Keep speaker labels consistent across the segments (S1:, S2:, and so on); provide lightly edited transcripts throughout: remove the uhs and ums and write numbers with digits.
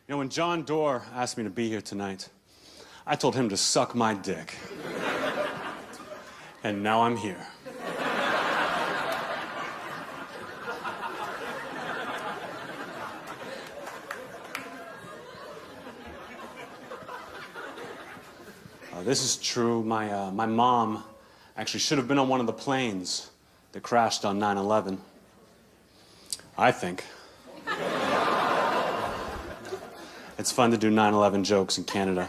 S1: You know, when John Doerr asked me to be here tonight, I told him to suck my dick. And now I'm here. This is true. My mom actually should have been on one of the planes that crashed on 9/11. I think. It's fun to do 9/11 jokes in Canada.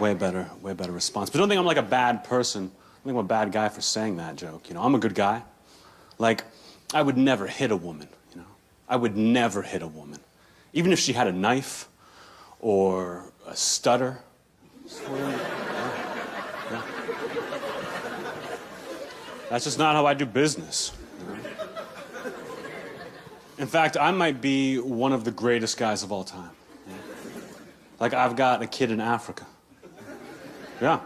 S1: Way better response. But don't think I'm like a bad person. I think I'm a bad guy for saying that joke. You know, I'm a good guy. Like, I would never hit a woman, you know. I would never hit a woman. Even if she had a knife or a stutter. Yeah. That's just not how I do business. You know? In fact, I might be one of the greatest guys of all time. Yeah. Like, I've got a kid in Africa. Yeah.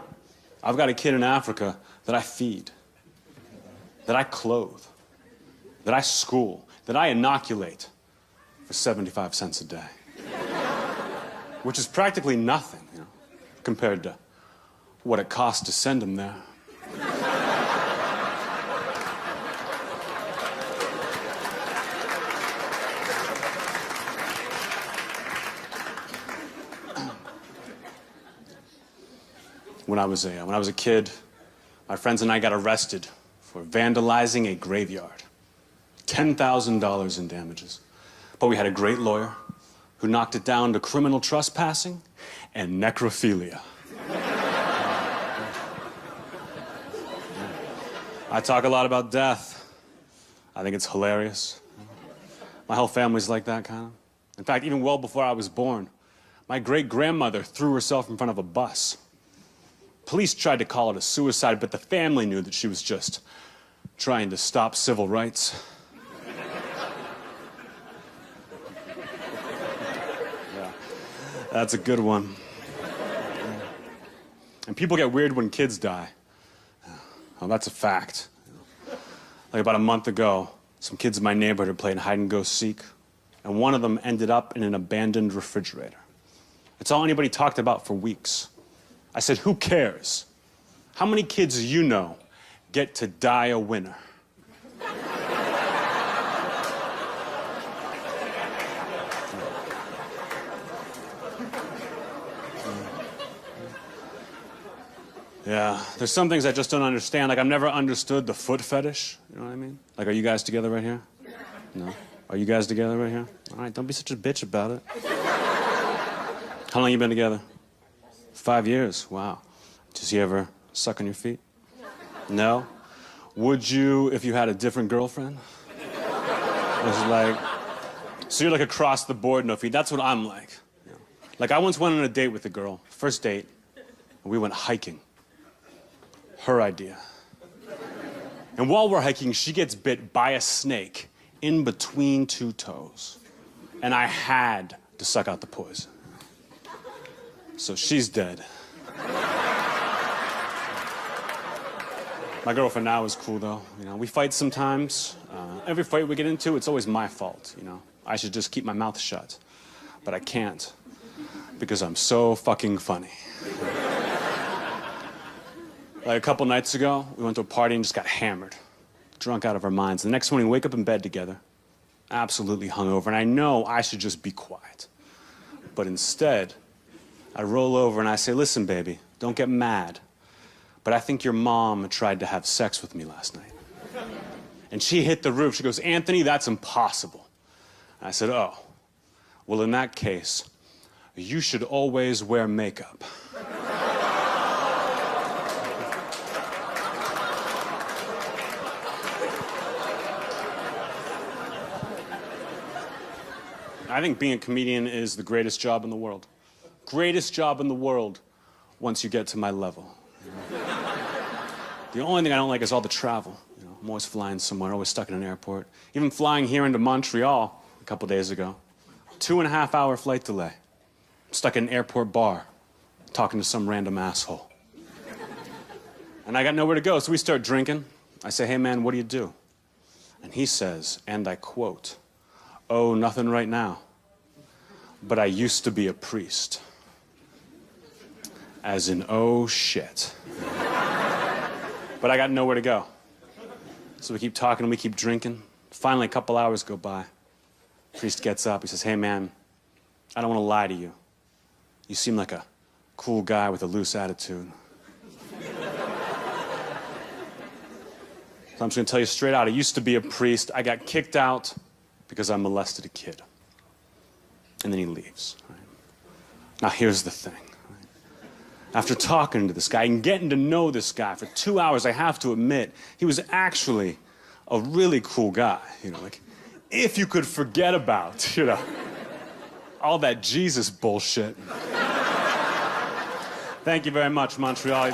S1: I've got a kid in Africa that I feed, that I clothe, that I school, that I inoculate for 75 cents a day. Which is practically nothing, you know, compared to what it costs to send him there. When I was a kid, my friends and I got arrested for vandalizing a graveyard. $10,000 in damages. But we had a great lawyer who knocked it down to criminal trespassing and necrophilia. I talk a lot about death. I think it's hilarious. My whole family's like that, kind of. In fact, even well before I was born, my great-grandmother threw herself in front of a bus. Police tried to call it a suicide, but the family knew that she was just trying to stop civil rights. Yeah, that's a good one. And people get weird when kids die. Well, that's a fact. Like about a month ago, some kids in my neighborhood are playing hide and go seek, and one of them ended up in an abandoned refrigerator. It's all anybody talked about for weeks. I said, who cares? How many kids you know get to die a winner? Yeah, there's some things I just don't understand. Like, I've never understood the foot fetish. You know what I mean? Like, are you guys together right here? No? Are you guys together right here? All right, don't be such a bitch about it. How long you been together? 5 years. Wow. Does he ever suck on your feet? No? Would you if you had a different girlfriend? It was like, so you're like across the board, no feet. That's what I'm like. You know? Like, I once went on a date with a girl, first date, and we went hiking. Her idea. And while we're hiking, she gets bit by a snake in between two toes. And I had to suck out the poison. So she's dead. My girlfriend now is cool, though. You know, we fight sometimes. Every fight we get into, it's always my fault, you know. I should just keep my mouth shut. But I can't, because I'm so fucking funny. Like a couple nights ago, we went to a party and just got hammered. Drunk out of our minds. The next morning, we wake up in bed together, absolutely hungover, and I know I should just be quiet. But instead, I roll over and I say, listen, baby, don't get mad, but I think your mom tried to have sex with me last night. And she hit the roof. She goes, Anthony, that's impossible. And I said, oh, well, in that case, you should always wear makeup. I think being a comedian is the greatest job in the world. Greatest job in the world once you get to my level. You know? The only thing I don't like is all the travel. You know, I'm always flying somewhere, always stuck in an airport. Even flying here into Montreal a couple days ago. 2.5 hour flight delay. I'm stuck in an airport bar, talking to some random asshole. And I got nowhere to go, so we start drinking. I say, hey man, what do you do? And he says, and I quote, oh, nothing right now. but I used to be a priest. As in, oh shit. But I got nowhere to go. So we keep talking and we keep drinking. Finally, a couple hours go by. Priest gets up. He says, hey, man, I don't want to lie to you. You seem like a cool guy with a loose attitude. So I'm just going to tell you straight out, I used to be a priest. I got kicked out because I molested a kid. And then he leaves. Right? Now, here's the thing. Right? After talking to this guy and getting to know this guy for 2 hours, I have to admit, he was actually a really cool guy. You know, like, if you could forget about, you know, all that Jesus bullshit. Thank you very much, Montreal.